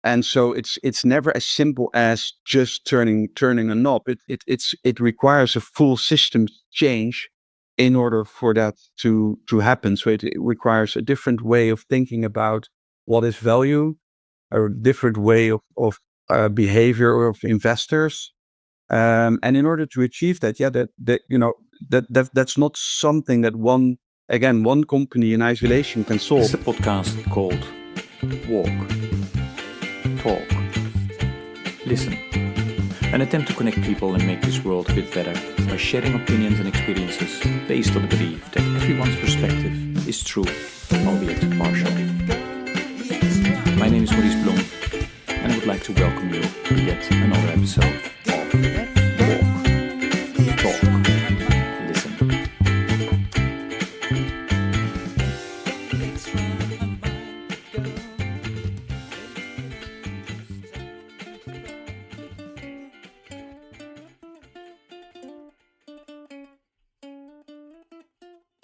And so it's never as simple as just turning a knob. It requires a full system change in order for that to happen. So it requires a different way of thinking about what is value, a different way of behavior of investors. And in order to achieve that, that's not something that one company in isolation can solve. This is a podcast called Walk, Talk, Listen. An attempt to connect people and make this world a bit better by sharing opinions and experiences based on the belief that everyone's perspective is true, albeit partial. My name is Maurice and I would like to welcome you to yet another episode of Walk, Talk, Listen.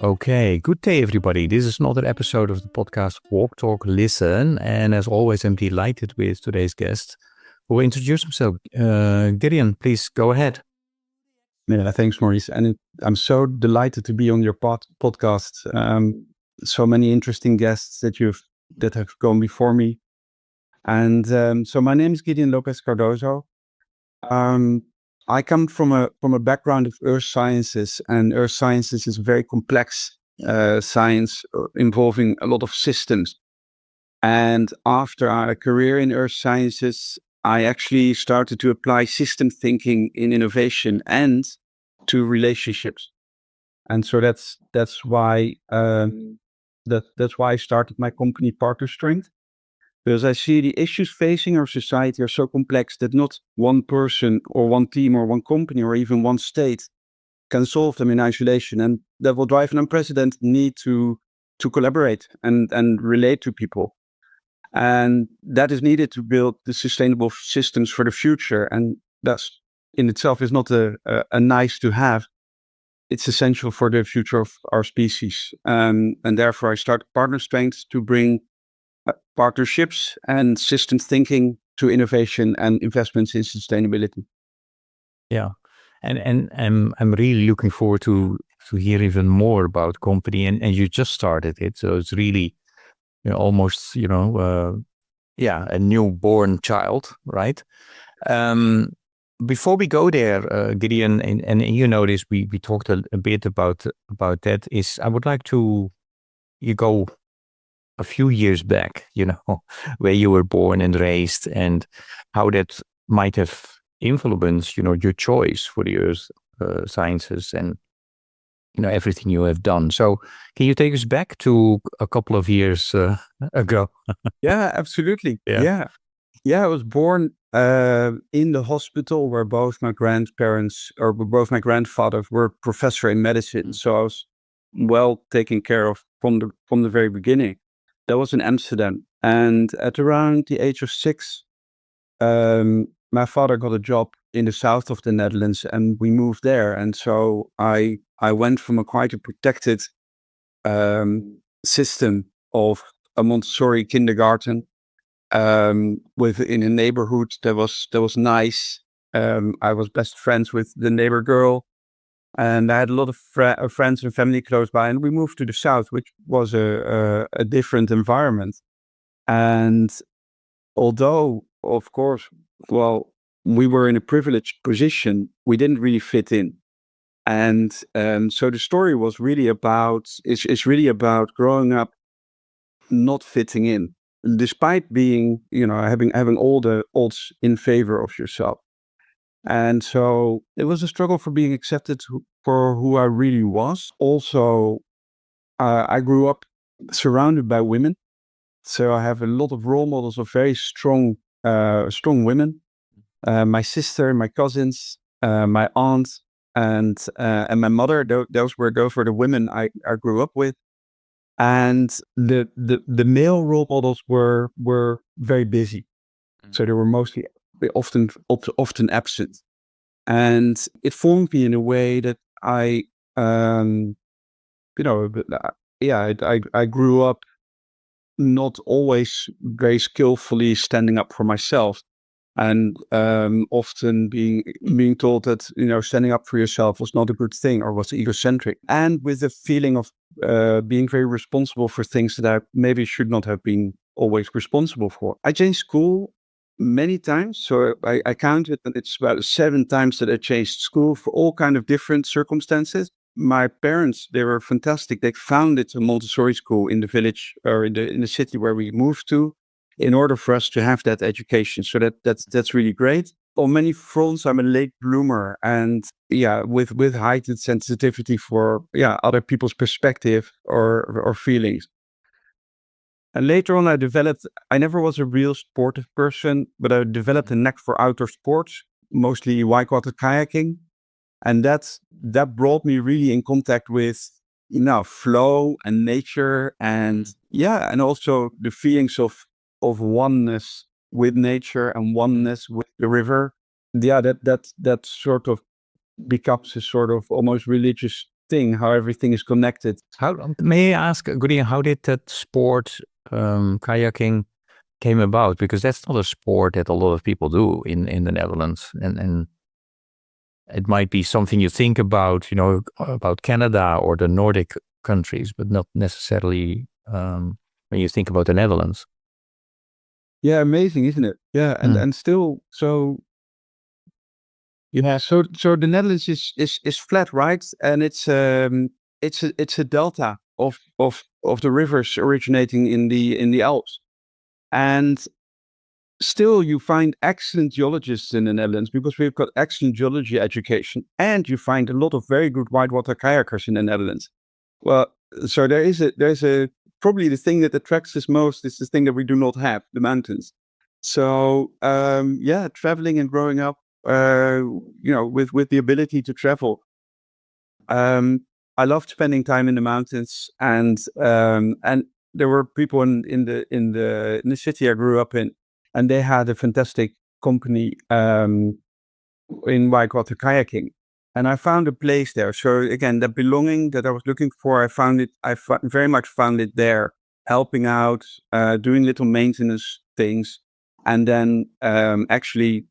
Okay, good day everybody. This is another episode of the podcast Walk, Talk, Listen. And as always, I'm delighted with today's guest who will introduce himself. Gideon, please go ahead. Yeah, thanks, Maurice. And I'm so delighted to be on your podcast. So many interesting guests that have gone before me. And so my name is Gideon Lopes Cardozo. I come from a background of earth sciences, and earth sciences is a very complex science involving a lot of systems. And after a career in earth sciences, I actually started to apply system thinking in innovation and to relationships. And so that's why that's why I started my company Partner Strength. Because I see the issues facing our society are so complex that not one person or one team or one company or even one state can solve them in isolation. And that will drive an unprecedented need to collaborate and relate to people. And that is needed to build the sustainable systems for the future. And that's in itself is not a nice to have. It's essential for the future of our species. And therefore I started Partner Strength to bring partnerships and systems thinking to innovation and investments in sustainability. Yeah, and I'm really looking forward to hear even more about the company. And you just started it, so it's really almost a newborn child, right? Before we go there, Gideon, and you know this, we talked a bit about that. Is I would like to go a few years back, where you were born and raised, and how that might have influenced, your choice for the earth sciences and, everything you have done. So can you take us back to a couple of years ago? Yeah, absolutely. Yeah. I was born in the hospital where both my grandfathers were professor in medicine. So I was well taken care of from the very beginning. That was in Amsterdam. And at around the age of 6, my father got a job in the south of the Netherlands and we moved there. And so I went from a quite a protected system of a Montessori kindergarten within a neighborhood that was nice. I was best friends with the neighbor girl. And I had a lot of friends and family close by, and we moved to the south, which was a different environment. And although, of course, we were in a privileged position, we didn't really fit in. And so the story was really is really about growing up not fitting in, despite being, having all the odds in favor of yourself. And so it was a struggle for being accepted for who I really was. Also, I grew up surrounded by women. So I have a lot of role models of very strong women. My sister, my cousins, my aunt, and my mother. Those were the women I grew up with. And the male role models were very busy. So they were often absent. And it formed me in a way that I grew up not always very skillfully standing up for myself, and often being told that, you know, standing up for yourself was not a good thing or was egocentric, and with a feeling of being very responsible for things that I maybe should not have been always responsible for. I changed school many times, so I counted, and it's about 7 times that I changed school for all kind of different circumstances. My parents, they were fantastic. They founded a Montessori school in the village, or in the city where we moved to, in order for us to have that education. So that's really great. On many fronts, I'm a late bloomer, and with heightened sensitivity for other people's perspective or feelings. And later on, I never was a real sportive person, but I developed a knack for outdoor sports, mostly whitewater kayaking. And that brought me really in contact with, you know, flow and nature, and and also the feelings of oneness with nature and oneness with the river. That sort of becomes a sort of almost religious thing, how everything is connected. How may I ask, Gideon, how did that sport, kayaking, came about? Because that's not a sport that a lot of people do in the Netherlands, and it might be something you think about, you know, about Canada or the Nordic countries, but not necessarily when you think about the Netherlands. Yeah, amazing, isn't it? Yeah, and still, so so the Netherlands is flat, right? And it's a delta of the rivers originating in the Alps, and still you find excellent geologists in the Netherlands because we've got excellent geology education, and you find a lot of very good whitewater kayakers in the Netherlands. Well, so there's a probably the thing that attracts us most is the thing that we do not have, the mountains. So traveling and growing up, you know, with the ability to travel, I loved spending time in the mountains, and there were people in the city I grew up in, and they had a fantastic company in whitewater kayaking, and I found a place there. So again, the belonging that I was looking for, I found it. Very much found it there, helping out, doing little maintenance things, and then actually,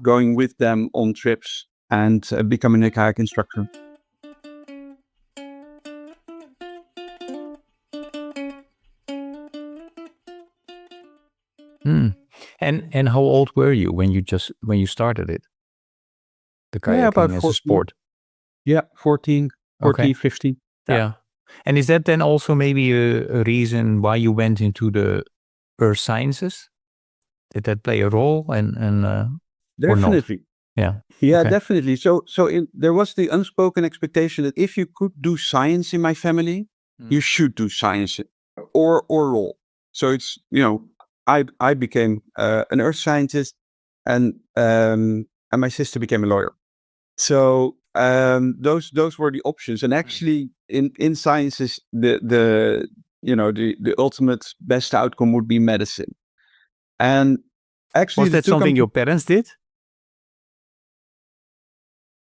going with them on trips and becoming a kayak instructor. And how old were you when you started it? The kayaking About as 14. a sport. Yeah, 14, Okay. 15. Yeah. And is that then also maybe a reason why you went into the earth sciences? Did that play a role, and or not? Definitely. Yeah. Yeah, Okay. definitely. So there was the unspoken expectation that if you could do science in my family, you should do science or law. So it's, you know, I became an earth scientist, and my sister became a lawyer. So those were the options. And actually, in sciences, the you know, the ultimate best outcome would be medicine. And actually, Was that something your parents did?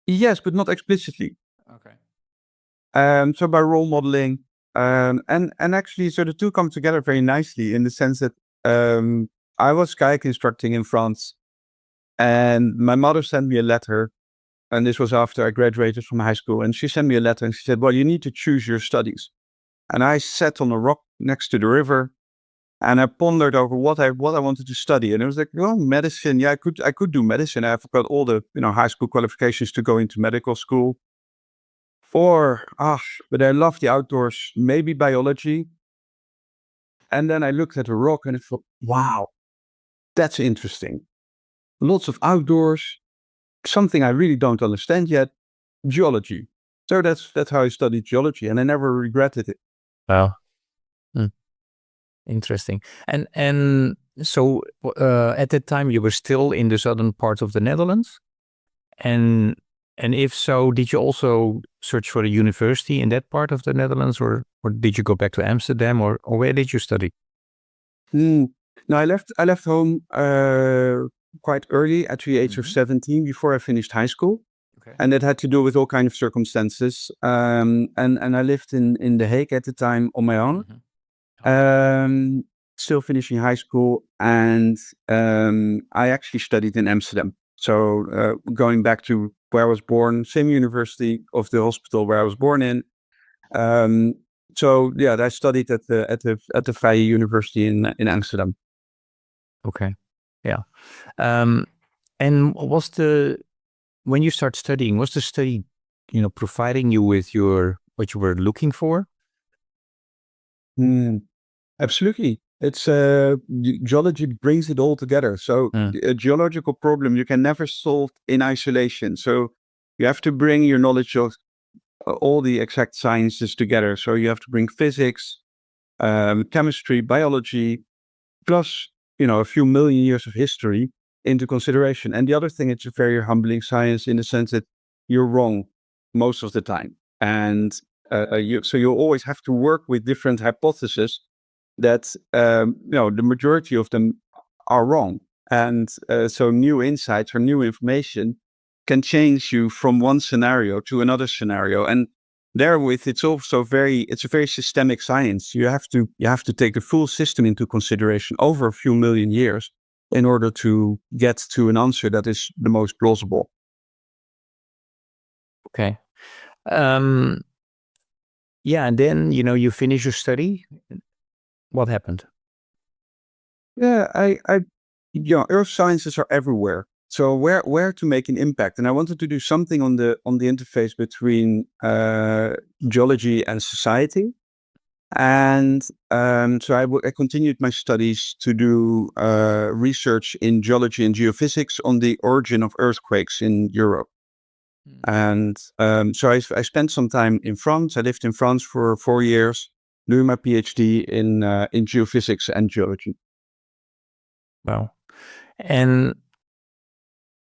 yes, but not explicitly. Okay. So by role modeling, and actually, so the two come together very nicely in the sense that I was kayak instructing in France, and my mother sent me a letter, and this was after I graduated from high school, and she sent me a letter and she said, "Well, you need to choose your studies." And I sat on a rock next to the river, and I pondered over what I wanted to study, and it was like, oh, medicine. Yeah, I could do medicine. I've got all the, you know, high school qualifications to go into medical school. But I love the outdoors, maybe biology. And then I looked at a rock and I thought, wow, that's interesting. Lots of outdoors, something I really don't understand yet, geology. So that's how I studied geology, and I never regretted it. Wow. Interesting. And so at that time you were still in the southern part of the Netherlands, and if so, did you also search for a university in that part of the Netherlands, or did you go back to Amsterdam, or where did you study? No, I left home quite early, at the age of 17, before I finished high school. Okay. And that had to do with all kinds of circumstances. And I lived in The Hague at the time on my own. still finishing high school, and I actually studied in Amsterdam. So going back to where I was born, same university of the hospital where I was born in. So yeah, I studied at the Vrije University in Amsterdam. Okay. Yeah. And when you start studying, was the study, providing you with what you were looking for? Absolutely. It's geology brings it all together. So a geological problem you can never solve in isolation. So you have to bring your knowledge of all the exact sciences together. So you have to bring physics, chemistry, biology, plus a few million years of history into consideration. And the other thing, it's a very humbling science in the sense that you're wrong most of the time, and so you always have to work with different hypotheses that the majority of them are wrong, and so new insights or new information can change you from one scenario to another scenario, and therewith it's a very systemic science. You have to take the full system into consideration over a few million years in order to get to an answer that is the most plausible. Okay. Yeah, and then you finish your study. What happened? Yeah, earth sciences are everywhere. So where to make an impact? And I wanted to do something on the interface between geology and society. And so I continued my studies to do research in geology and geophysics on the origin of earthquakes in Europe. And so I spent some time in France. I lived in France for 4 years doing my PhD in geophysics and geology. Wow. And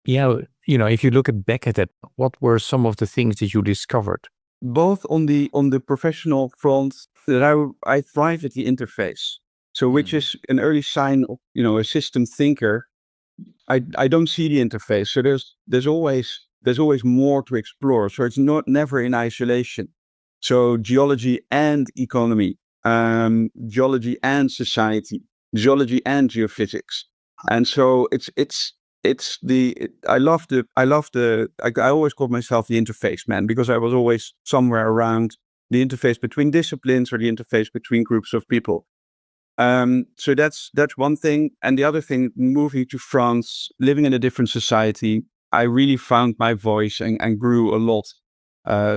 yeah, if you look back at it, what were some of the things that you discovered? Both on the professional front, that I thrive at the interface. So which is an early sign of a system thinker. I don't see the interface. So there's always more to explore. So it's never in isolation. So geology and economy, geology and society, geology and geophysics. And so I always called myself the interface man, because I was always somewhere around the interface between disciplines or the interface between groups of people. So that's one thing. And the other thing, moving to France, living in a different society, I really found my voice and grew a lot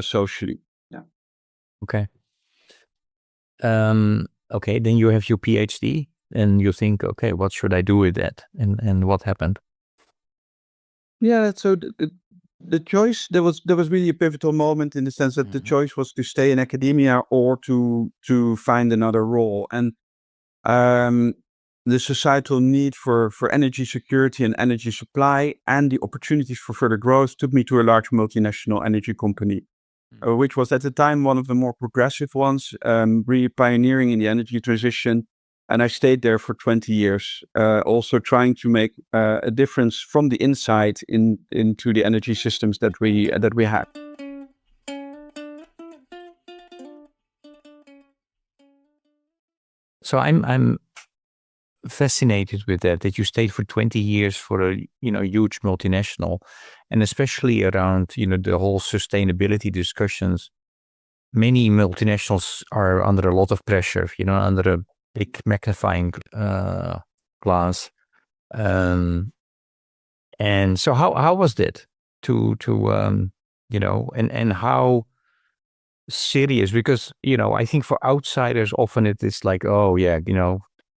socially. Yeah. Okay. Okay, then you have your PhD and you think, okay, what should I do with that? And what happened? Yeah, so the choice, there was really a pivotal moment in the sense that the choice was to stay in academia or to find another role. And the societal need for energy security and energy supply and the opportunities for further growth took me to a large multinational energy company, which was at the time one of the more progressive ones, really pioneering in the energy transition. And I stayed there for 20 years, also trying to make a difference from the inside into the energy systems that we have. So I'm fascinated with that you stayed for 20 years for a huge multinational, and especially around the whole sustainability discussions. Many multinationals are under a lot of pressure, under a big magnifying glass. And so how was that to and how serious? Because I think for outsiders often it is like, oh yeah,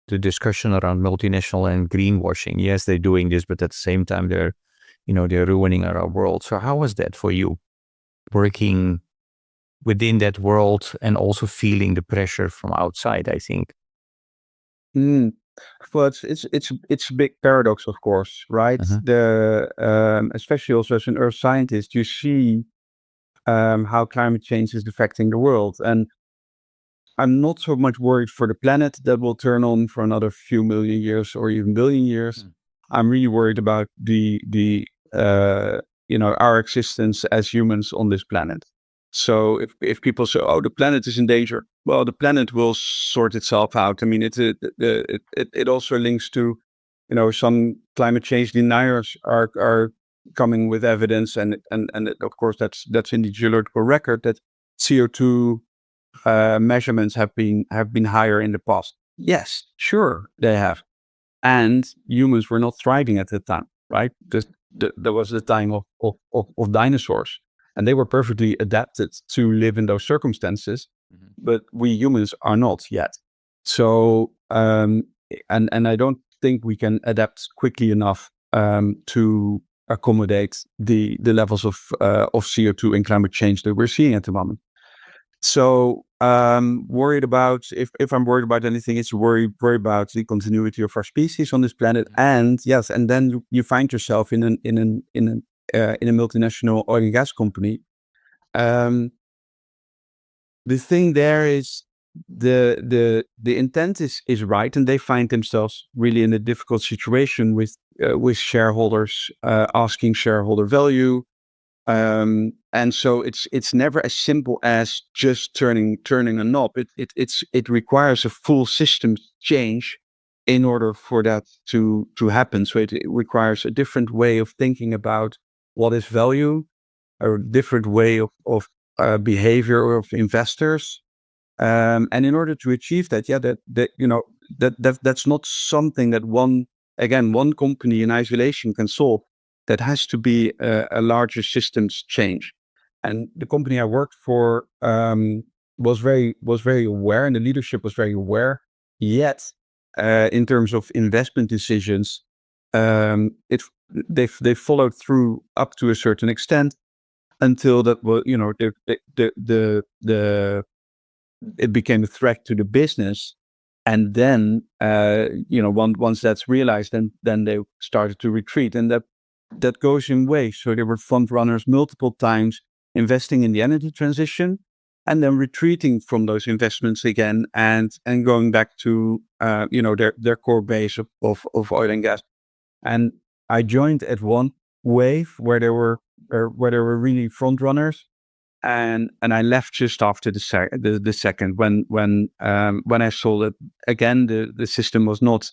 the discussion around multinational and greenwashing. Yes, they're doing this, but at the same time they're ruining our world. So how was that for you, working within that world and also feeling the pressure from outside, I think? Well, it's a big paradox, of course, right? Especially also as an earth scientist, you see how climate change is affecting the world, and I'm not so much worried for the planet that will turn on for another few million years or even billion years. I'm really worried about our existence as humans on this planet. So if people say, "Oh, the planet is in danger," well, the planet will sort itself out. I mean, it also links to, some climate change deniers are coming with evidence, and of course that's in the geological record that CO2 measurements have been higher in the past. Yes, sure, they have, and humans were not thriving at that time, right? There was the time of dinosaurs, and they were perfectly adapted to live in those circumstances, but we humans are not yet. So, and I don't think we can adapt quickly enough to accommodate the levels of CO2 and climate change that we're seeing at the moment. So worried about if I'm worried about anything, it's worry about the continuity of our species on this planet. And yes, and then you find yourself in a multinational oil and gas company. The thing there is the intent is right, and they find themselves really in a difficult situation with shareholders asking shareholder value. And so it's never as simple as just turning a knob. It requires a full system change in order for that to happen. So it requires a different way of thinking about what is value, a different way of behavior of investors. And in order to achieve that, that's not something that one company in isolation can solve. That has to be a larger systems change. And the company I worked for was very aware, and the leadership was very aware. Yet, in terms of investment decisions, they followed through up to a certain extent until that was it became a threat to the business. And then, once that's realized, then they started to retreat, and that goes in waves. So they were front runners multiple times, investing in the energy transition, and then retreating from those investments again, and going back to their core base of oil and gas. And I joined at one wave where they were really front runners. And I left just after the second when I saw that again the system was not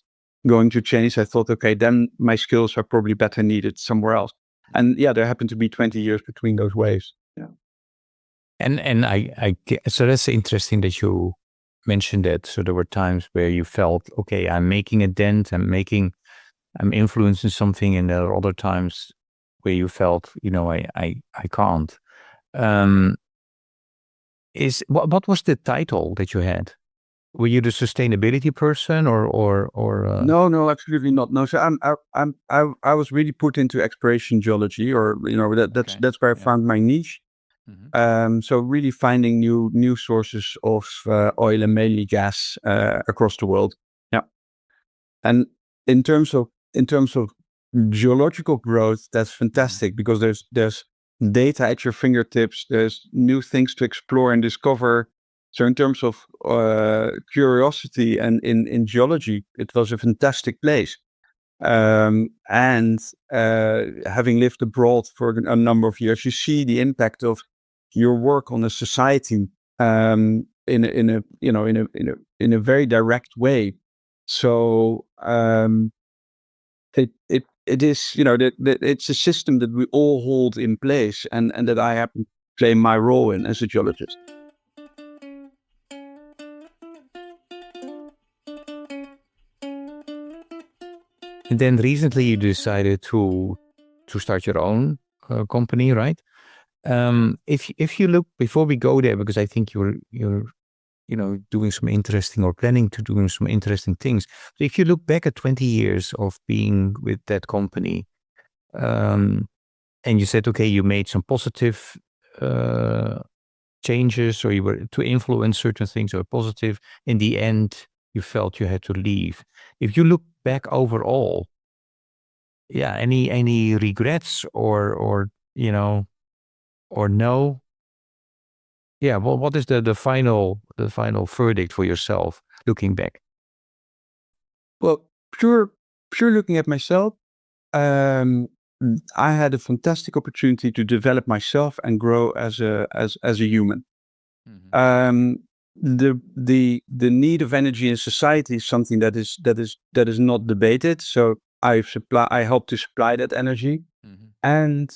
going to change. I thought, okay, then my skills are probably better needed somewhere else. And yeah, there happened to be 20 years between those waves. Yeah. And so that's interesting that you mentioned that. So there were times where you felt, okay, I'm making a dent, I'm influencing something, and there are other times where you felt, I can't. What was the title that you had? Were you the sustainability person, or No, absolutely not. No, so I was really put into exploration geology, or that's where I found my niche. So really finding new sources of oil and mainly gas across the world. Yeah, and in terms of geological growth, that's fantastic because there's data at your fingertips. There's new things to explore and discover. So in terms of curiosity and in geology, it was a fantastic place. And having lived abroad for a number of years, you see the impact of your work on a society in a very direct way. So it is, it's a system that we all hold in place, and that I happen to play my role in as a geologist. And then recently you decided to start your own company, right? If you look, before we go there, because I think you're doing some interesting, or planning to doing some interesting things. So if you look back at 20 years of being with that company, and you said, okay, you made some positive changes, or you were to influence certain things, or positive. In the end, you felt you had to leave. If you look back overall, yeah, any regrets, or no? Yeah, well, what is the final verdict for yourself looking back? Well, pure looking at myself, I had a fantastic opportunity to develop myself and grow as a human. The need of energy in society is something that is not debated. So I help to supply that energy, and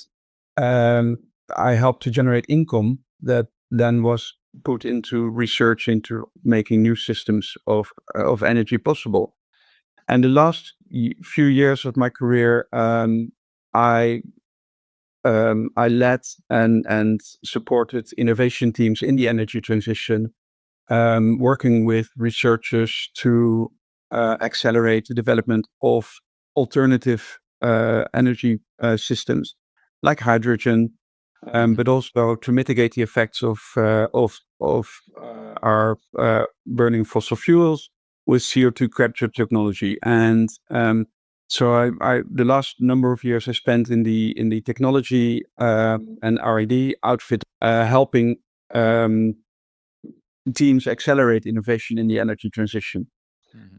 I help to generate income that then was put into research into making new systems of energy possible. And the last few years of my career, I led and supported innovation teams in the energy transition, working with researchers to accelerate the development of alternative energy systems like hydrogen, but also to mitigate the effects of our burning fossil fuels with CO2 capture technology. And so I the last number of years I spent in the technology and R&D outfit, helping teams accelerate innovation in the energy transition.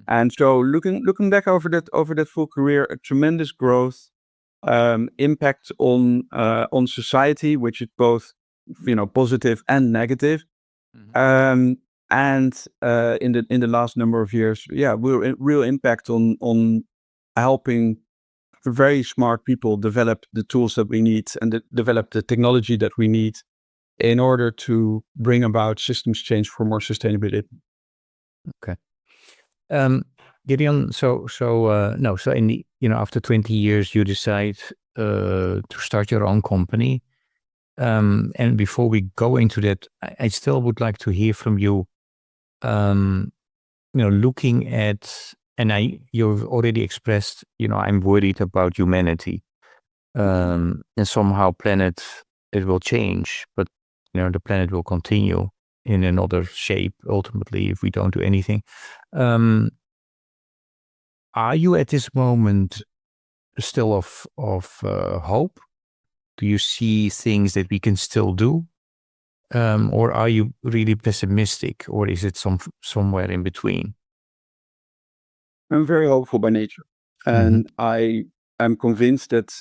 And so looking back over that full career, a tremendous growth, impact on society, which is both positive and negative. And in the last number of years, real impact on helping very smart people develop the tools that we need and develop the technology that we need in order to bring about systems change for more sustainability. Okay. Gideon, so in the, after 20 years, you decide to start your own company. And before we go into that, I still would like to hear from you, looking at, and you've already expressed, I'm worried about humanity. And somehow it will change, but, the planet will continue in another shape, ultimately, if we don't do anything. Are you at this moment still of hope? Do you see things that we can still do? Or are you really pessimistic, or is it somewhere in between? I'm very hopeful by nature. And I am convinced that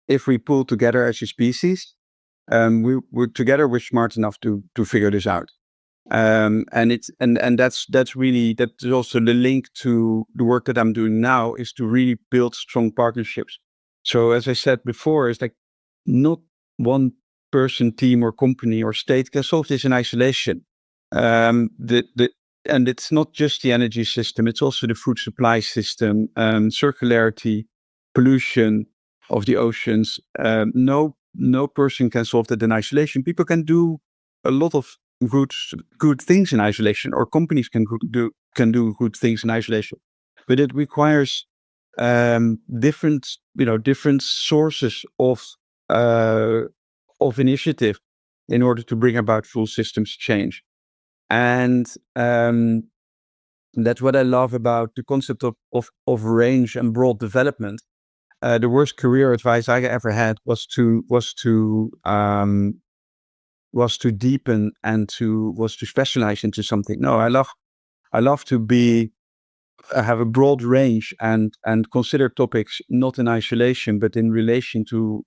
if we pull together as a species, we're smart enough to figure this out. And that's also the link to the work that I'm doing now, is to really build strong partnerships. So as I said before, it's like not one person, team, or company or state can solve this in isolation. And it's not just the energy system; it's also the food supply system, circularity, pollution of the oceans. No person can solve that in isolation. People can do a lot of good things in isolation, or companies can do good things in isolation, but it requires different sources of initiative in order to bring about full systems change. And that's what I love about the concept of range and broad development. The worst career advice I ever had was to deepen and to specialize into something. No, I love to have a broad range and consider topics not in isolation, but in relation to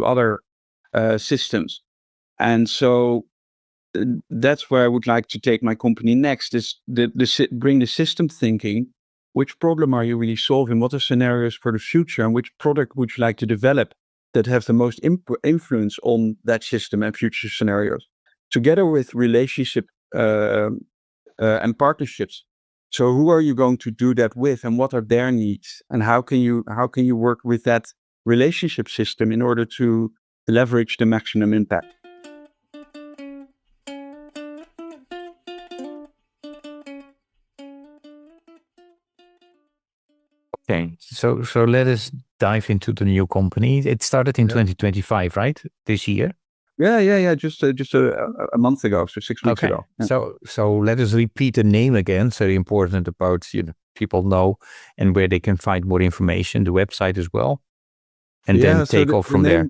other systems. And so that's where I would like to take my company next, is bring the system thinking. Which problem are you really solving? What are scenarios for the future? And which product would you like to develop that have the most influence on that system and future scenarios? Together with relationship and partnerships. So who are you going to do that with, and what are their needs? And how can you work with that relationship system in order to leverage the maximum impact? Okay, so let us dive into the new company. It started in 2025, right? This year. Yeah. Just a month ago, so 6 weeks ago. Yeah. So let us repeat the name again. It's very important about people know, and where they can find more information. The website as well, and then take off from there.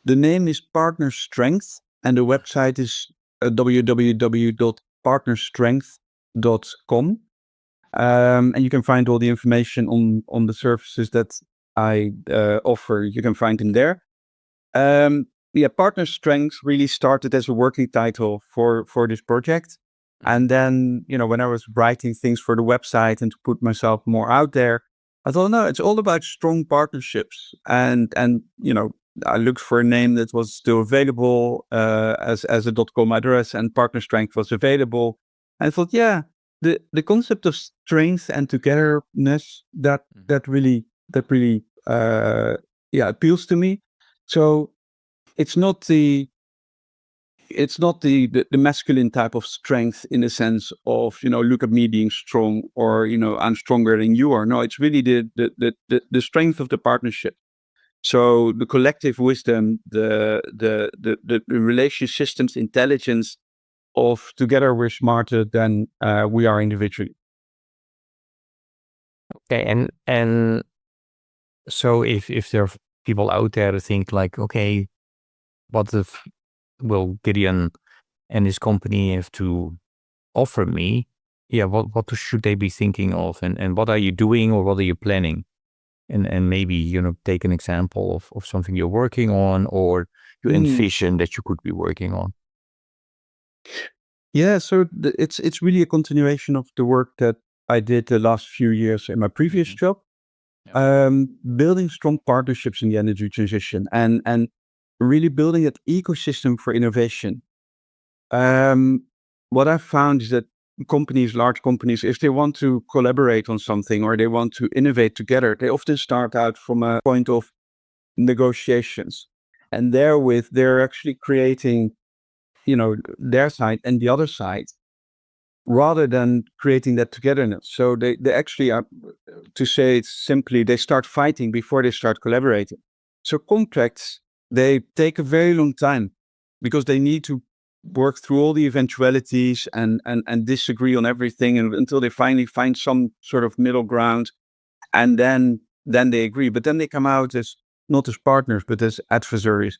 The name is Partner Strength, and the website is www.partnerstrength.com. And you can find all the information on the services that I offer, you can find in there. Partner strength really started as a working title for this project. And then, when I was writing things for the website and to put myself more out there, I thought, no, it's all about strong partnerships. And I looked for a name that was still available as a .com address, and Partner Strength was available. And I thought, the concept of strength and togetherness that really appeals to me. So it's not the masculine type of strength in the sense of, look at me being strong, or, I'm stronger than you are. No, it's really the strength of the partnership. So the collective wisdom, the relation systems intelligence of together we're smarter than we are individually. Okay, and so if there are people out there who think like, okay, what will Gideon and his company have to offer me? Yeah, what should they be thinking of, and what are you doing, or what are you planning? And maybe, take an example of something you're working on, or you envision that you could be working on. Yeah, so it's really a continuation of the work that I did the last few years in my previous job. Building strong partnerships in the energy transition, and really building that ecosystem for innovation. What I've found is that large companies, if they want to collaborate on something or they want to innovate together, they often start out from a point of negotiations. And therewith, they're actually creating, their side and the other side, rather than creating that togetherness. So they actually are, to say it simply, they start fighting before they start collaborating. So contracts, they take a very long time because they need to work through all the eventualities and disagree on everything, and until they finally find some sort of middle ground, and then they agree. But then they come out as not as partners, but as adversaries.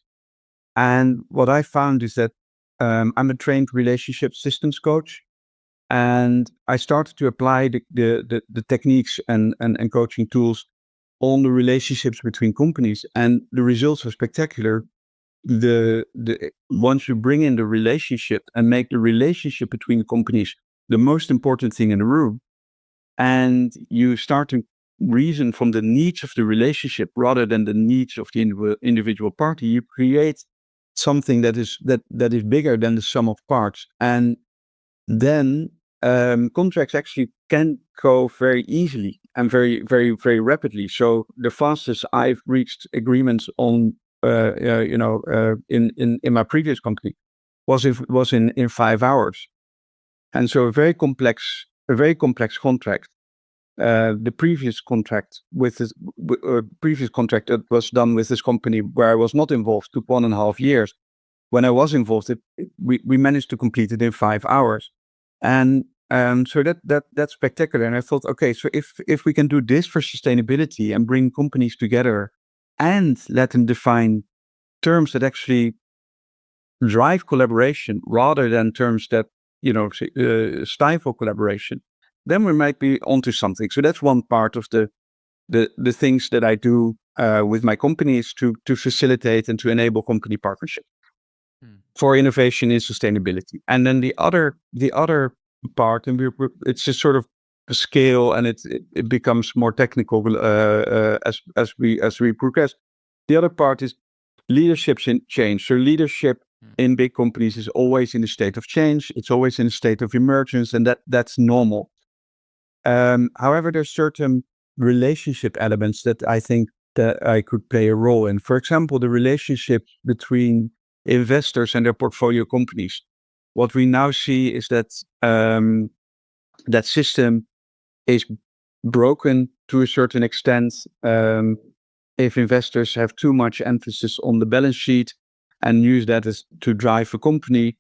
And what I found is that I'm a trained relationship systems coach, and I started to apply the techniques and coaching tools on the relationships between companies, and the results are spectacular. Once you bring in the relationship and make the relationship between companies the most important thing in the room, and you start to reason from the needs of the relationship rather than the needs of the individual party, you create something that is bigger than the sum of parts. And then contracts actually can go very easily and very, very, very rapidly. So the fastest I've reached agreements on, in my previous company was in 5 hours. And so a very complex contract. The previous contract that was done with this company where I was not involved took 1.5 years. When I was involved, we managed to complete it in 5 hours. And so that's spectacular. And I thought, okay, so if we can do this for sustainability and bring companies together and let them define terms that actually drive collaboration rather than terms that stifle collaboration, then we might be onto something. So that's one part of the things that I do with my companies to facilitate and to enable company partnership for innovation in sustainability. And then the other part, and it's just sort of a scale, and it becomes more technical as we progress. The other part is leadership change. So leadership in big companies is always in a state of change. It's always in a state of emergence, and that's normal. However, there's certain relationship elements that I think that I could play a role in. For example, the relationship between investors and their portfolio companies. What we now see is that that system is broken to a certain extent. If investors have too much emphasis on the balance sheet and use that as to drive a company,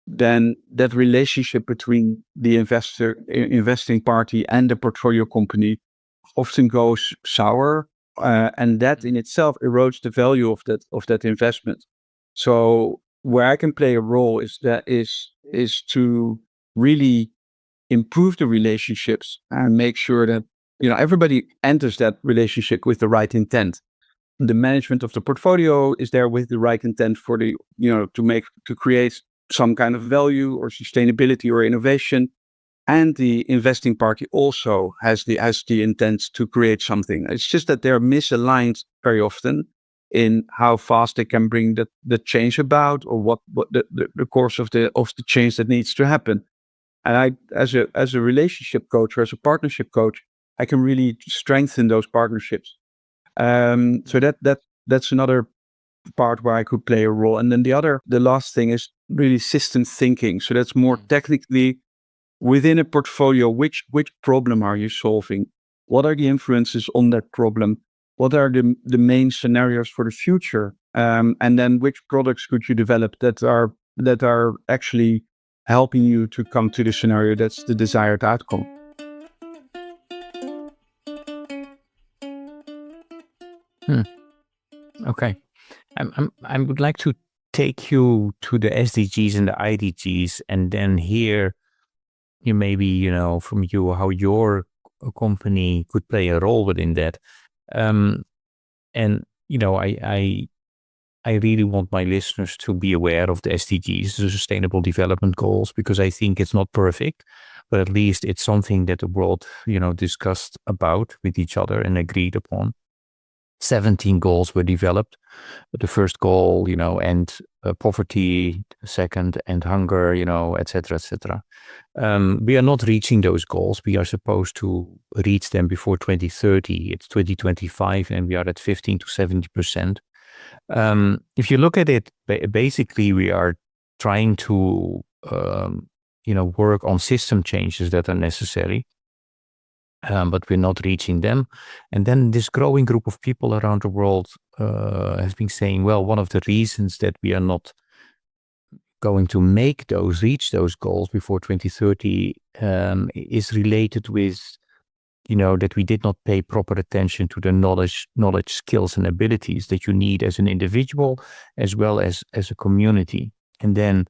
then that relationship between the investing party and the portfolio company often goes sour, and that in itself erodes the value of that investment. So where I can play a role is to really improve the relationships and make sure that everybody enters that relationship with the right intent. The management of the portfolio is there with the right intent for the, to create some kind of value or sustainability or innovation. And the investing party also has the intent to create something. It's just that they're misaligned very often in how fast they can bring the change about, or what the course of the change that needs to happen. And I, as a relationship coach or as a partnership coach, I can really strengthen those partnerships. So that's another part where I could play a role. And then the last thing is really system thinking. So that's more technically within a portfolio. Which problem are you solving? What are the influences on that problem? What are the main scenarios for the future? And then which products could you develop that are actually helping you to come to the scenario that's the desired outcome? Okay. I would like to take you to the SDGs and the IDGs, and then hear you maybe, from you, how your company could play a role within that. And, I really want my listeners to be aware of the SDGs, the Sustainable Development Goals, because I think it's not perfect, but at least it's something that the world, discussed about with each other and agreed upon. 17 goals were developed. The first goal, end poverty. Second, end hunger, et cetera, et cetera. We are not reaching those goals. We are supposed to reach them before 2030. It's 2025, and we are at 15 to 70%. If you look at it, basically, we are trying to, work on system changes that are necessary. But we're not reaching them. And then this growing group of people around the world has been saying, well, one of the reasons that we are not going to reach those goals before 2030 is related with, that we did not pay proper attention to the knowledge, skills, and abilities that you need as an individual as well as a community. And then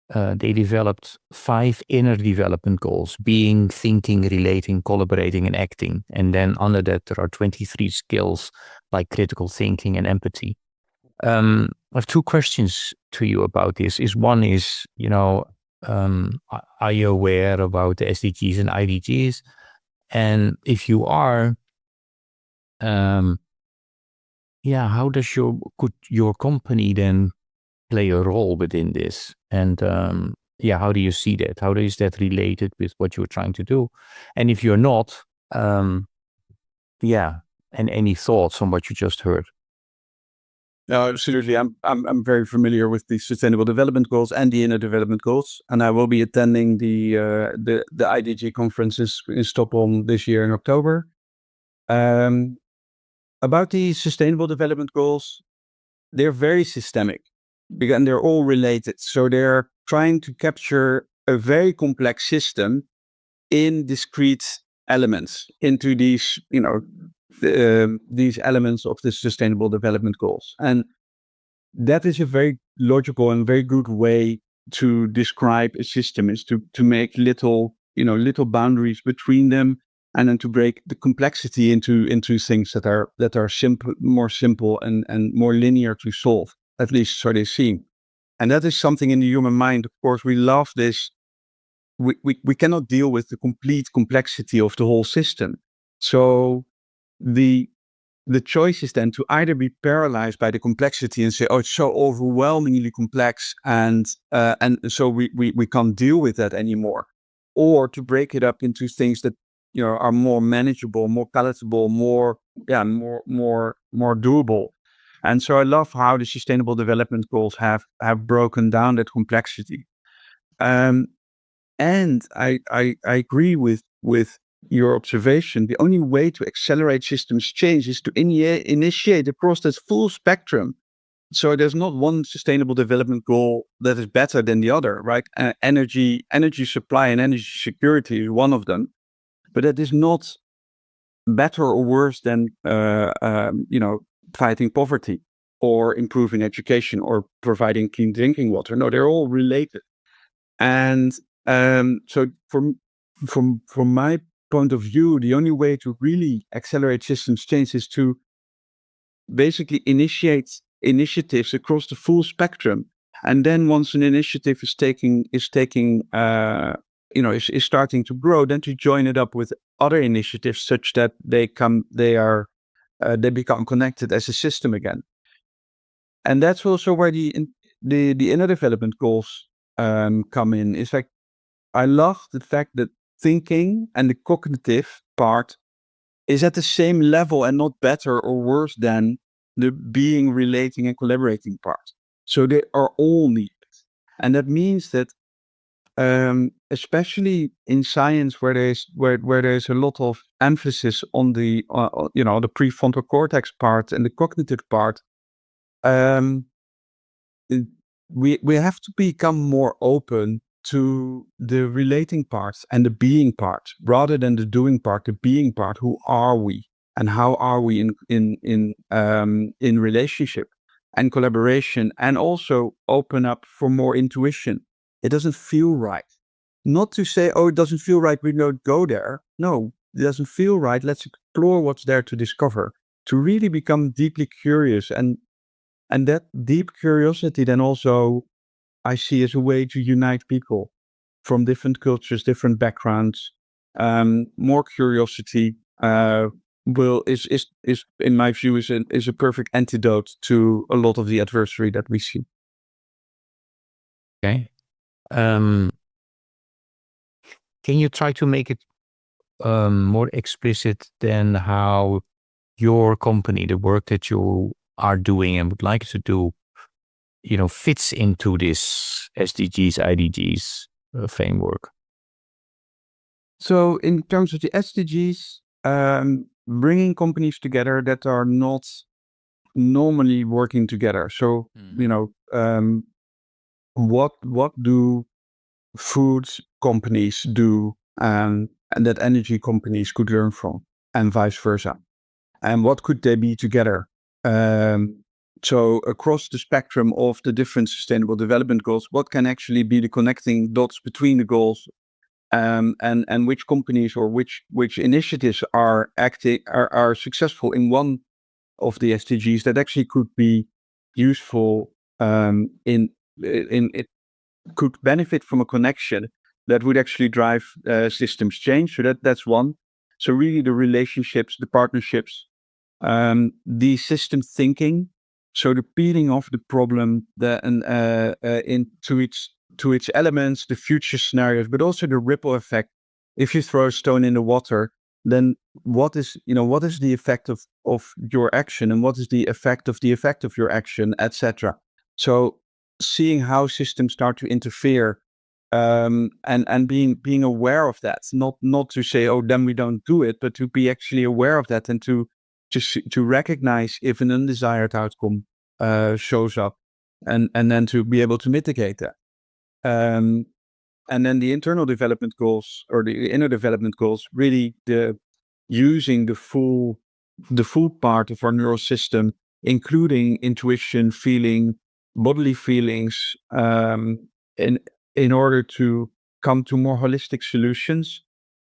they developed 5 inner development goals: being, thinking, relating, collaborating, and acting. And then under that, there are 23 skills like critical thinking and empathy. I have 2 questions to you about this. One is, are you aware about the SDGs and IDGs? And if you are, how does could your company then play a role within this? And how do you see that? How is that related with what you're trying to do? And if you're not, and any thoughts on what you just heard? No, absolutely. I'm very familiar with the Sustainable Development Goals and the Inner Development Goals, and I will be attending the IDG conferences in Stockholm this year in October. About the Sustainable Development Goals, they're very systemic, and they're all related. So they're trying to capture a very complex system in discrete elements into these, these elements of the Sustainable Development Goals. And that is a very logical and very good way to describe a system, is to make little boundaries between them, and then to break the complexity into things that are simple, more simple and more linear to solve, at least so they seem. And that is something in the human mind. Of course, we love this. We cannot deal with the complete complexity of the whole system. So the choice is then to either be paralyzed by the complexity and say, oh, it's so overwhelmingly complex, and so we can't deal with that anymore, or to break it up into things that are more manageable, more palatable, more doable. And so I love how the Sustainable Development Goals have broken down that complexity. And I agree with your observation. The only way to accelerate systems change is to initiate across that full spectrum. So there's not one Sustainable Development Goal that is better than the other, right? Energy supply and energy security is one of them, but that is not better or worse than fighting poverty or improving education or providing clean drinking water. No, they're all related. And so from my point of view, the only way to really accelerate systems change is to basically initiate initiatives across the full spectrum. And then once an initiative is starting to grow, then to join it up with other initiatives such that they become connected as a system again. And that's also where the inner development goals come in. It's like, I love the fact that thinking and the cognitive part is at the same level and not better or worse than the being, relating, and collaborating part. So they are all needed. And that means that especially in science, where there's a lot of emphasis on the the prefrontal cortex part and the cognitive part, we have to become more open to the relating part and the being part, rather than the doing part, the being part. Who are we, and how are we in relationship and collaboration, and also open up for more intuition. It doesn't feel right. Not to say, oh, it doesn't feel right, we don't go there. No, it doesn't feel right. Let's explore what's there to discover, to really become deeply curious. And that deep curiosity then also I see as a way to unite people from different cultures, different backgrounds. More curiosity is in my view is a perfect antidote to a lot of the adversary that we see. Okay. Can you try to make it more explicit than how your company, the work that you are doing and would like to do, fits into this SDGs, IDGs framework? So in terms of the SDGs, bringing companies together that are not normally working together. So, what do food companies do, and that energy companies could learn from, and vice versa? And what could they be together? So across the spectrum of the different sustainable development goals, what can actually be the connecting dots between the goals, and which companies or which initiatives are successful in one of the SDGs that actually could be useful, in it could benefit from a connection that would actually drive systems change. So that's one. So really the relationships, the partnerships, the system thinking, so the peeling of the problem into its elements, the future scenarios, but also the ripple effect. If you throw a stone in the water, then what is the effect of your action, and what is the effect of your action, etc. So seeing how systems start to interfere, and being aware of that, not to say, oh, then we don't do it, but to be actually aware of that, and to recognize if an undesired outcome shows up, and then to be able to mitigate that. And then the internal development goals, or the inner development goals, really using the full part of our neural system, including intuition, feeling, bodily feelings, in order to come to more holistic solutions,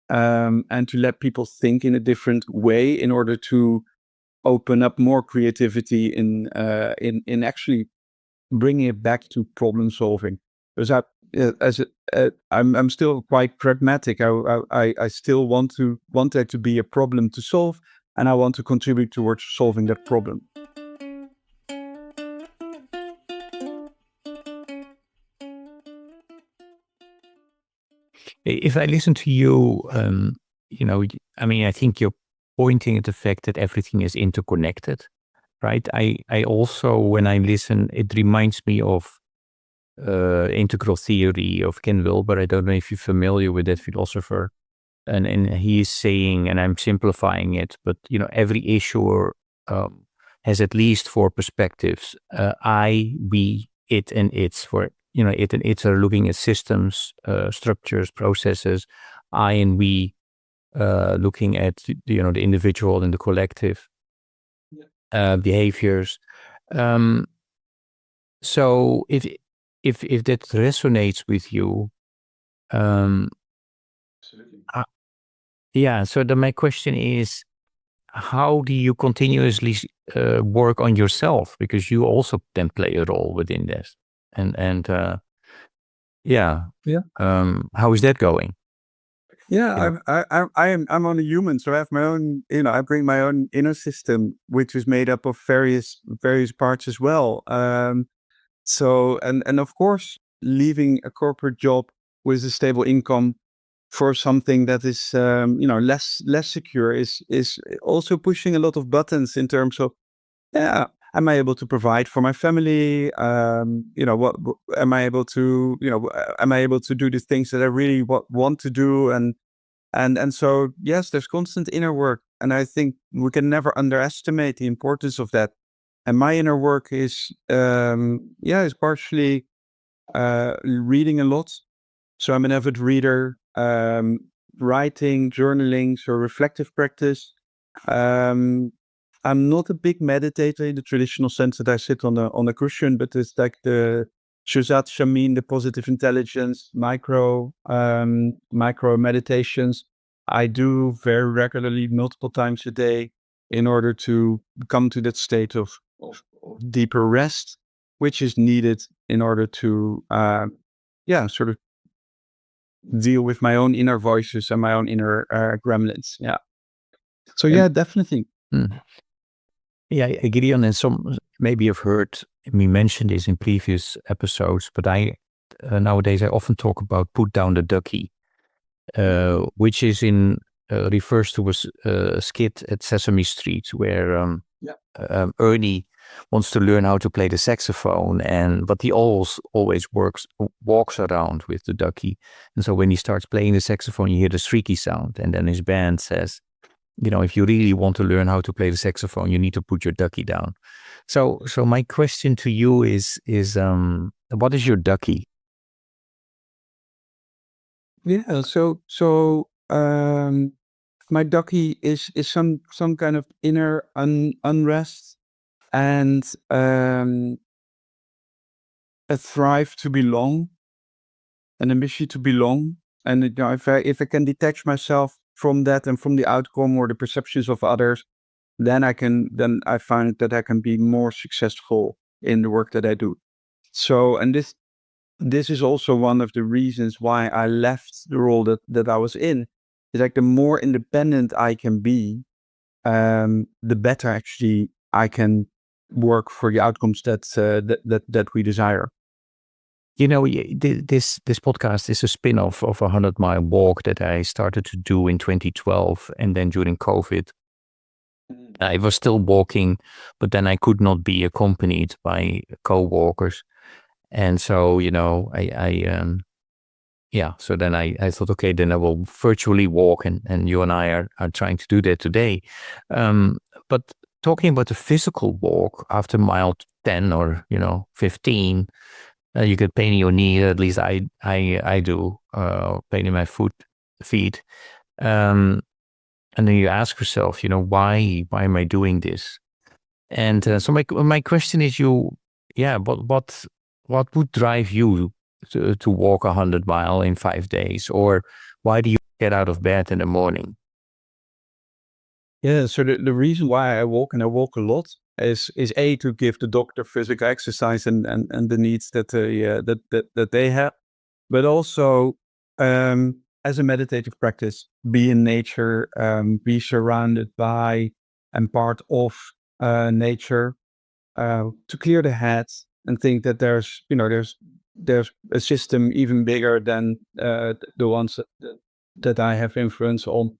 and to let people think in a different way, in order to open up more creativity in actually bringing it back to problem solving. Because I'm still quite pragmatic. I still want there to be a problem to solve, and I want to contribute towards solving that problem. If I listen to you, I think you're pointing at the fact that everything is interconnected, right? I also, when I listen, it reminds me of integral theory of Ken Wilber. I don't know if you're familiar with that philosopher. And he is saying, and I'm simplifying it, but every issuer has at least 4 perspectives: I, we, it, and its. For it and its are looking at systems, structures, processes. I and we looking at the individual and the collective behaviors. So if that resonates with you, Absolutely. Yeah. So my question is, how do you continuously work on yourself? Because you also then play a role within this. And yeah. How is that going? Yeah, I'm only human, so I have my own. I bring my own inner system, which is made up of various parts as well. So and of course, leaving a corporate job with a stable income for something that is less secure is also pushing a lot of buttons in terms of, yeah, am I able to provide for my family? What am I able to, am I able to do the things that I really want to do? And so, yes, there's constant inner work. And I think we can never underestimate the importance of that. And my inner work is partially reading a lot. So I'm an avid reader, writing, journaling, so reflective practice. I'm not a big meditator in the traditional sense that I sit on a cushion, but it's like the Shuzat Shamin, the positive intelligence, micro meditations. I do very regularly, multiple times a day, in order to come to that state of deeper rest, which is needed in order to, sort of deal with my own inner voices and my own inner gremlins. Yeah. So yeah, definitely. Yeah, Gideon, and some maybe you've heard me mention this in previous episodes, but I nowadays I often talk about put down the ducky, which is refers to a skit at Sesame Street where Ernie wants to learn how to play the saxophone, but he always walks around with the ducky, and so when he starts playing the saxophone, you hear the shrieky sound, and then his band says, if you really want to learn how to play the saxophone, you need to put your ducky down. So my question to you is what is your ducky? Yeah. So my ducky is some kind of inner unrest and a thrive to belong and a mission to belong. And if I can detach myself from that and from the outcome or the perceptions of others, then I find that I can be more successful in the work that I do. So, and this is also one of the reasons why I left the role that I was in. It's like the more independent I can be, the better actually I can work for the outcomes that we desire. This podcast is a spin-off of a 100-mile walk that I started to do in 2012, and then during COVID, I was still walking, but then I could not be accompanied by co-walkers. And so, so then I thought, okay, then I will virtually walk, and you and I are trying to do that today. But talking about the physical walk after mile 10 or, 15, you get pain in your knee, at least I do, pain in my feet. And then you ask yourself, why am I doing this? And so my question is, what would drive you to walk 100 miles in 5 days, or why do you get out of bed in the morning? Yeah, so the reason why I walk, and I walk a lot, is A, to give the doctor physical exercise and the needs that they have, but also as a meditative practice, be in nature, be surrounded by and part of nature, to clear the head and think that there's a system even bigger than the ones that I have influence on,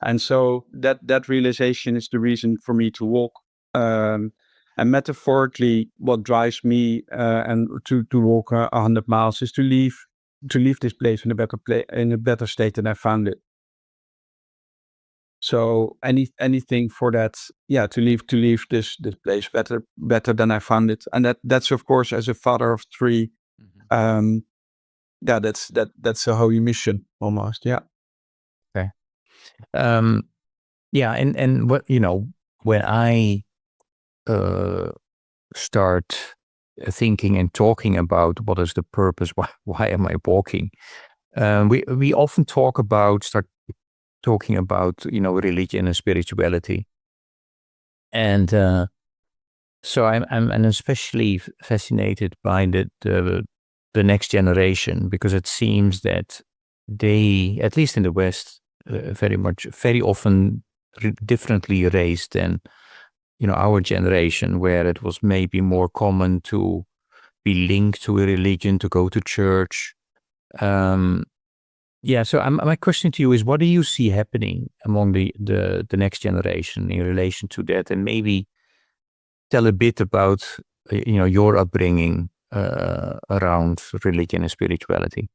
and so that realization is the reason for me to walk. And metaphorically, what drives me and to walk 100 miles is to leave this place in a better state than I found it. So anything for that, to leave this place better than I found it, and that's of course, as a father of 3, that's a holy mission almost. Yeah. Okay. And what when I start thinking and talking about what is the purpose, why am I walking? We often start talking about religion and spirituality, and so I'm especially fascinated by the next generation, because it seems that they, at least in the West, very often differently raised than our generation, where it was maybe more common to be linked to a religion, to go to church. So my question to you is, what do you see happening among the next generation in relation to that? And maybe tell a bit about your upbringing around religion and spirituality.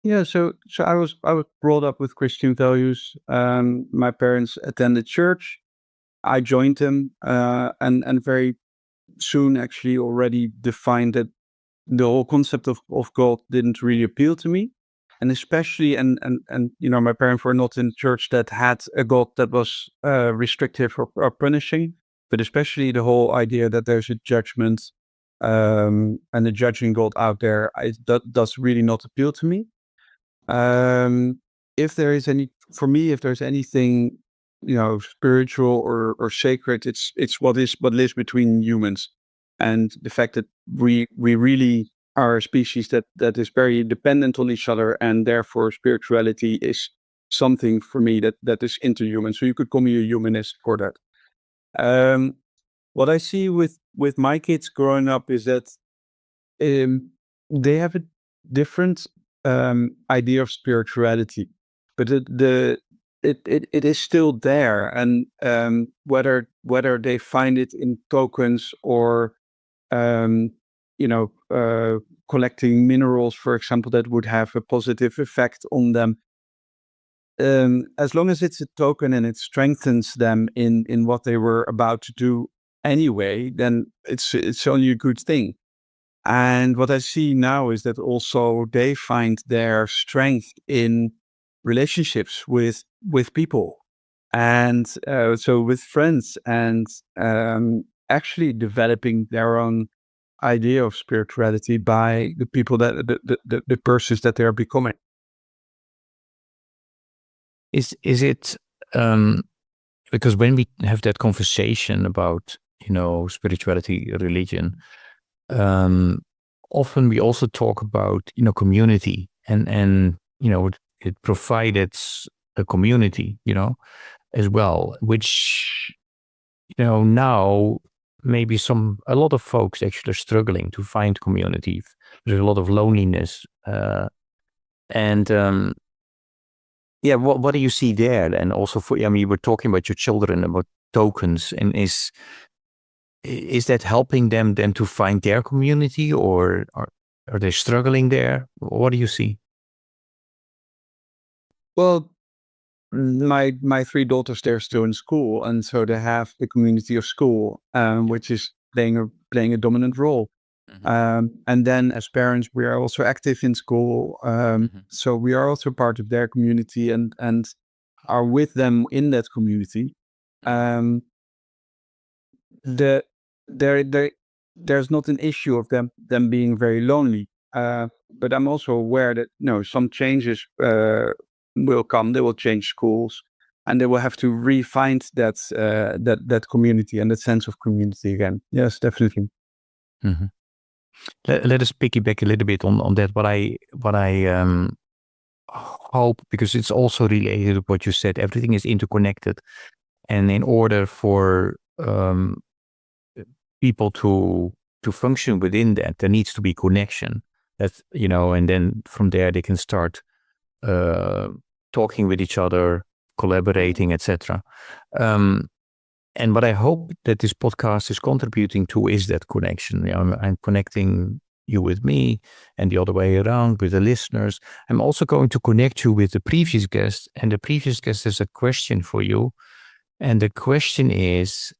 Yeah, so I was brought up with Christian values. My parents attended church. I joined them, and very soon actually already defined that the whole concept of God didn't really appeal to me. And especially, and my parents were not in church that had a God that was restrictive or punishing, but especially the whole idea that there's a judgment and a judging God out there, that does really not appeal to me. If there is for me, if there's anything, spiritual or sacred, it's what lives between humans, and the fact that we really are a species that is very dependent on each other, and therefore spirituality is something for me that is interhuman. So you could call me a humanist for that. What I see with my kids growing up is that they have a different idea of spirituality, but it is still there, and whether they find it in tokens or um, collecting minerals, for example, that would have a positive effect on them. As long as it's a token and it strengthens them in what they were about to do anyway, then it's only a good thing. And what I see now is that also they find their strength in relationships with people, and so with friends, and actually developing their own idea of spirituality by the people that the persons that they are becoming. Is it because when we have that conversation about spirituality, religion, often we also talk about community, and it provided a community as well, which now maybe a lot of folks actually are struggling to find community. There's a lot of loneliness, and what do you see there? And also you were talking about your children, about tokens, and is that helping them then to find their community, or are they struggling there? What do you see? Well, my three daughters, they're still in school, and so they have the community of school, which is playing a dominant role. And then as parents, we are also active in school, so we are also part of their community, and are with them in that community. There's not an issue of them being very lonely, but I'm also aware that some changes will come. They will change schools, and they will have to re-find that community and that sense of community again. Yes, definitely. Mm-hmm. Let us piggyback a little bit on that. What I hope, because it's also related to what you said, everything is interconnected, and in order for people to function within that, there needs to be connection. That's and then from there they can start talking with each other, collaborating, etc. And what I hope that this podcast is contributing to is that connection. I'm connecting you with me, and the other way around with the listeners. I'm also going to connect you with the previous guest, and the previous guest has a question for you. And the question is,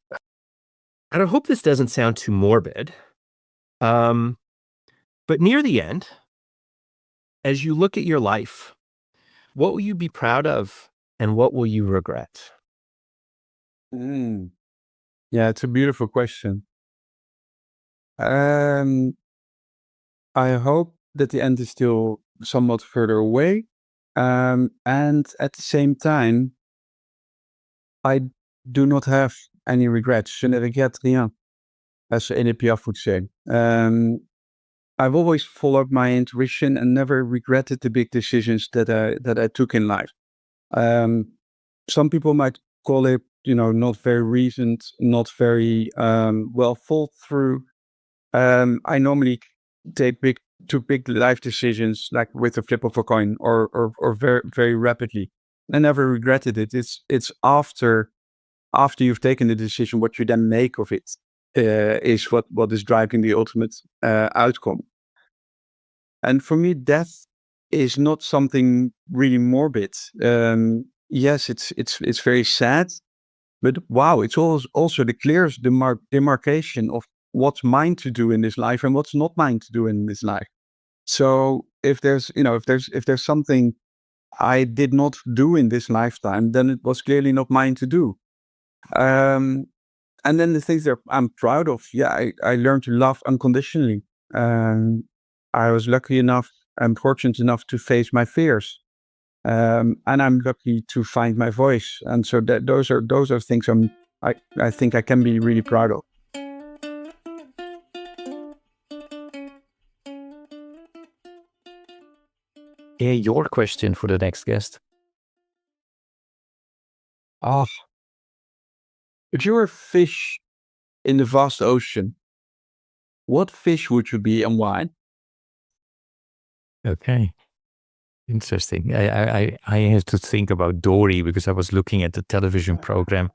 and I hope this doesn't sound too morbid, but near the end, as you look at your life, what will you be proud of and what will you regret? Yeah, it's a beautiful question. I hope that the end is still somewhat further away. And at the same time, I do not have any regrets. Je ne regrette rien, as Edith Piaf would say. I've always followed my intuition and never regretted the big decisions that I took in life. Some people might call it, not very reasoned, not very well thought through. I normally took big life decisions like with the flip of a coin or very, very rapidly. I never regretted it. It's after you've taken the decision, what you then make of it is what is driving the ultimate outcome. And for me, death is not something really morbid. Yes, it's very sad, but wow, it's also the clearest demarcation of what's mine to do in this life and what's not mine to do in this life. So if there's something I did not do in this lifetime, then it was clearly not mine to do. And then the things that I'm proud of, I learned to love unconditionally. I was lucky enough and fortunate enough to face my fears. And I'm lucky to find my voice. And so those are things I think I can be really proud of. Yeah, your question for the next guest. If you were a fish in the vast ocean, what fish would you be and why? Okay. Interesting. I have to think about Dory because I was looking at the television program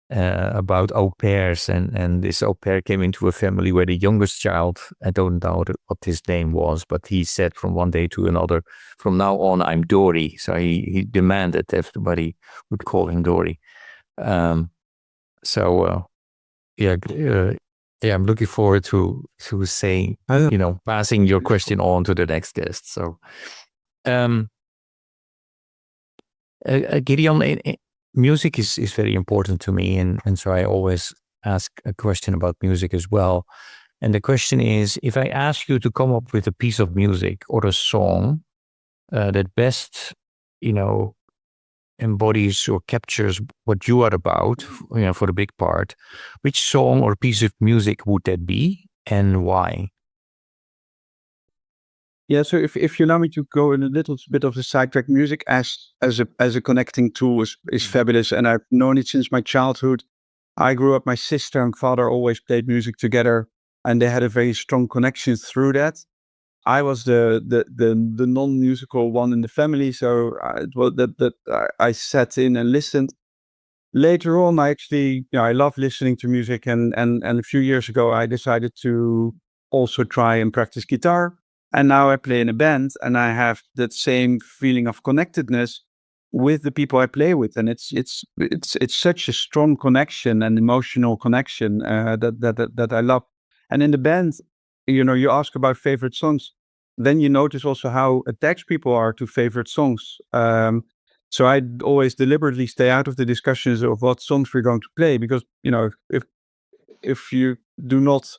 about au pairs, and this au pair came into a family where the youngest child, I don't know what his name was, but he said from one day to another, from now on, I'm Dory. So he demanded everybody would call him Dory. I'm looking forward to saying, passing your question on to the next guest. So, Gideon, music is very important to me, and so I always ask a question about music as well. And the question is, if I ask you to come up with a piece of music or a song that best, embodies or captures what you are about, for the big part, which song or piece of music would that be and why? Yeah, so if you allow me to go in a little bit of the sidetrack, music as a connecting tool is fabulous, and I've known it since my childhood. I grew up, my sister and father always played music together, and they had a very strong connection through that. I was the non-musical one in the family, so I sat in and listened. Later on, I actually, I love listening to music, and a few years ago, I decided to also try and practice guitar. And now I play in a band, and I have that same feeling of connectedness with the people I play with, and it's such a strong connection and emotional connection that I love. And in the band, you ask about favorite songs, then you notice also how attached people are to favorite songs. So I always deliberately stay out of the discussions of what songs we're going to play, because if you do not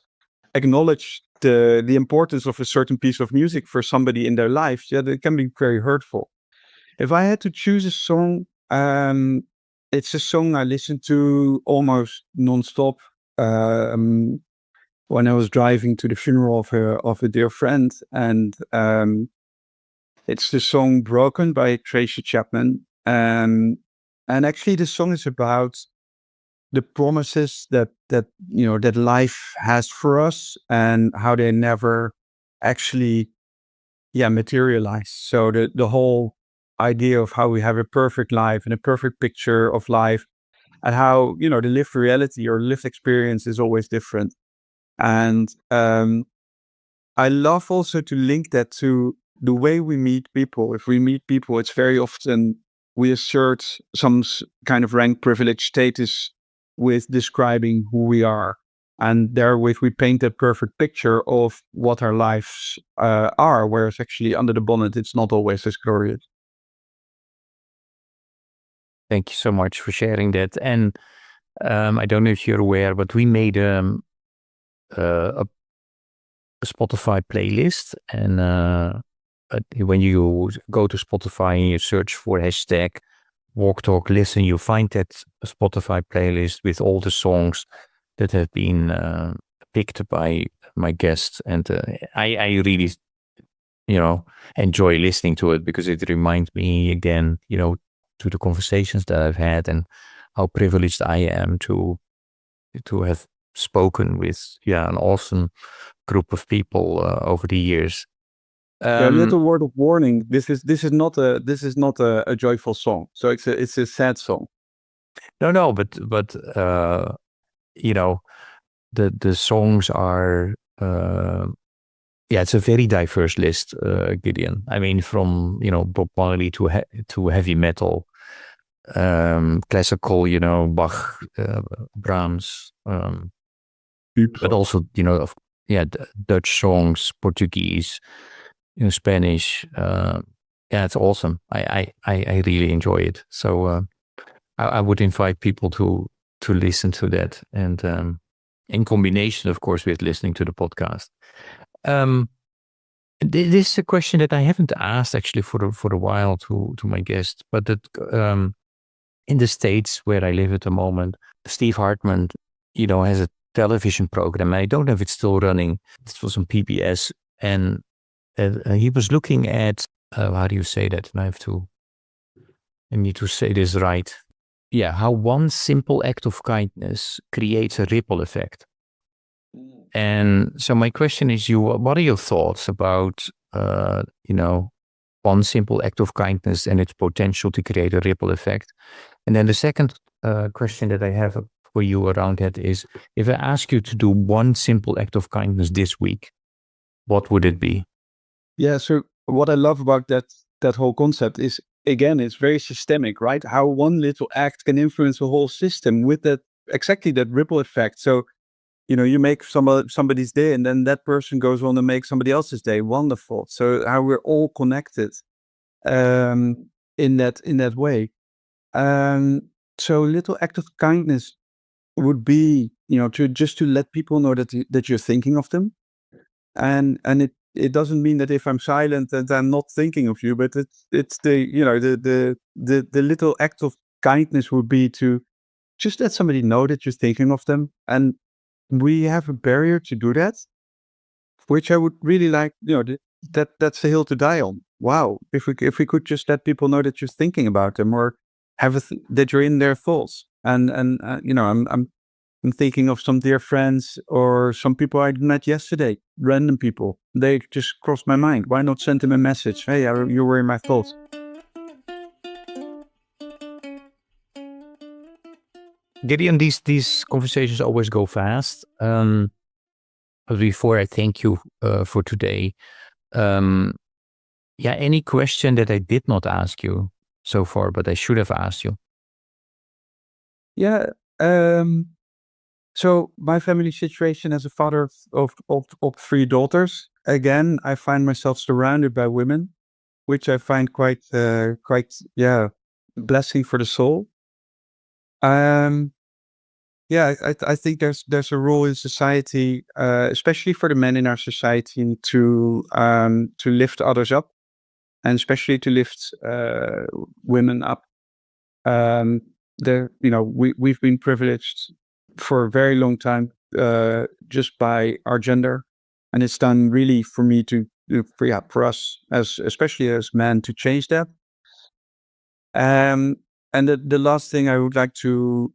acknowledge the importance of a certain piece of music for somebody in their life, that can be very hurtful. If I had to choose a song, it's a song I listened to almost nonstop when I was driving to the funeral of a dear friend, and it's the song "Broken" by Tracy Chapman. And actually, the song is about the promises that life has for us and how they never actually materialize. So the whole idea of how we have a perfect life and a perfect picture of life, and how the lived reality or lived experience is always different. And I love also to link that to the way we meet people. If we meet people, it's very often we assert some kind of rank, privilege, status with describing who we are. And therewith, we paint a perfect picture of what our lives are, whereas actually under the bonnet, it's not always as glorious. Thank you so much for sharing that. And I don't know if you're aware, but we made a Spotify playlist, and when you go to Spotify and you search for hashtag Walk Talk Listen, you find that Spotify playlist with all the songs that have been picked by my guests, and I really, enjoy listening to it because it reminds me again, to the conversations that I've had and how privileged I am to have spoken with an awesome group of people over the years. A little word of warning: this is not a joyful song. So it's a sad song. No, but the songs are it's a very diverse list, Gideon. I mean, from Bob Marley to heavy metal, classical, Bach, Brahms, but also Dutch songs, Portuguese, Spanish. It's awesome. I really enjoy it. So I would invite people to listen to that, and in combination, of course, with listening to the podcast. This is a question that I haven't asked actually for a while to my guests, but that in the States where I live at the moment, Steve Hartman, has a television program. I don't know if it's still running. It was on PBS, and he was looking at how do you say that? And I need to say this right. Yeah, how one simple act of kindness creates a ripple effect. And so my question is, what are your thoughts about, one simple act of kindness and its potential to create a ripple effect? And then the second question that I have for you around that is, if I ask you to do one simple act of kindness this week, what would it be? Yeah. So what I love about that whole concept is, again, it's very systemic, right? How one little act can influence a whole system with that ripple effect. So, you make somebody's day, and then that person goes on to make somebody else's day. Wonderful. So how we're all connected in that way. So little act of kindness would be, to let people know that you're thinking of them, and it doesn't mean that if I'm silent that I'm not thinking of you, but it's the little act of kindness would be to just let somebody know that you're thinking of them. And we have a barrier to do that, which I would really like, that's a hill to die on. Wow. If we could just let people know that you're thinking about them, or that you're in their thoughts. And I'm thinking of some dear friends or some people I met yesterday, random people. They just crossed my mind. Why not send them a message? Hey, you were in my thoughts. Gideon, these conversations always go fast. But before I thank you for today, any question that I did not ask you so far, but I should have asked you? Yeah. So my family situation as a father of 3 daughters, again, I find myself surrounded by women, which I find quite blessing for the soul. I think there's a role in society, especially for the men in our society, to lift others up, and especially to lift women up. We've been privileged for a very long time just by our gender, and it's done really for me for us especially as men to change that. And the last thing I would like to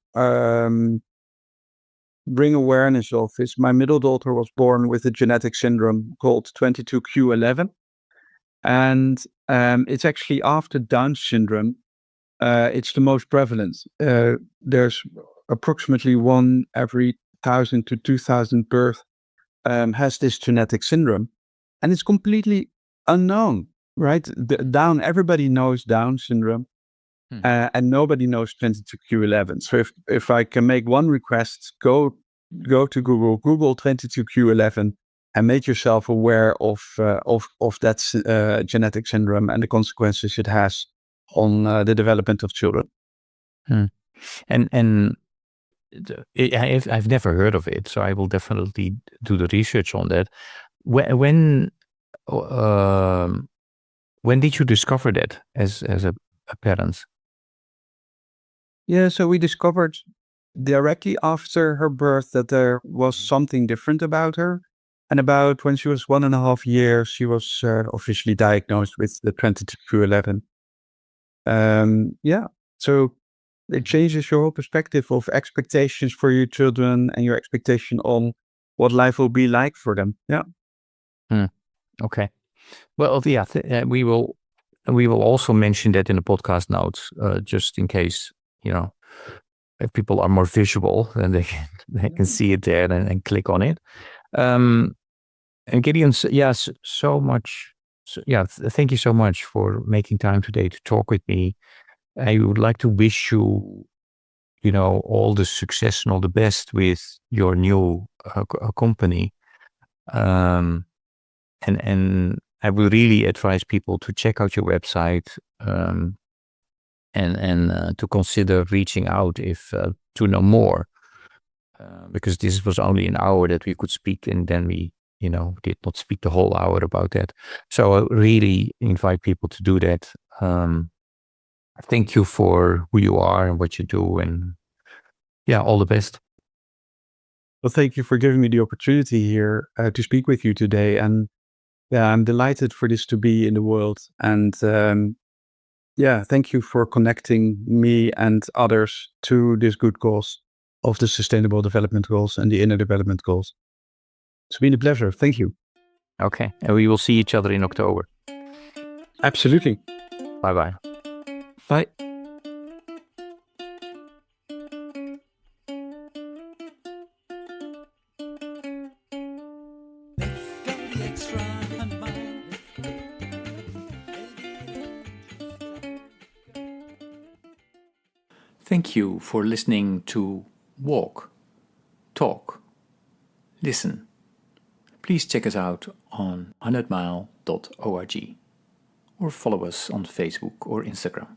bring awareness of is my middle daughter was born with a genetic syndrome called 22q11, and it's actually after Down syndrome. It's the most prevalent. There's approximately 1 every 1,000 to 2,000 birth has this genetic syndrome, and it's completely unknown, right? Down, everybody knows Down syndrome, and nobody knows 22q11. So if I can make one request, go to Google 22q11, and make yourself aware of that genetic syndrome and the consequences it has on the development of children. And I've never heard of it, so I will definitely do the research on that. When when did you discover that as a parent? Yeah, so we discovered directly after her birth that there was something different about her. And about when she was 1.5 years, she was officially diagnosed with the 22q11. Yeah, so it changes your whole perspective of expectations for your children and your expectation on what life will be like for them. Yeah. Okay. Well, yeah, we will also mention that in the podcast notes, just in case, if people are more visual, then they can see it there and click on it. And Gideon, yes, so much. Thank you so much for making time today to talk with me. I would like to wish you, all the success and all the best with your new company. And I will really advise people to check out your website and to consider reaching out if to know more, because this was only an hour that we could speak, and then we did not speak the whole hour about that. So I really invite people to do that. Thank you for who you are and what you do, and all the best. Well, thank you for giving me the opportunity here to speak with you today. And I'm delighted for this to be in the world. And thank you for connecting me and others to this good cause of the Sustainable Development Goals and the Inner Development Goals. It's been a pleasure. Thank you. Okay. And we will see each other in October. Absolutely. Bye-bye. Bye. Thank you for listening to Walk, Talk, Listen. Please check us out on 100mile.org or follow us on Facebook or Instagram.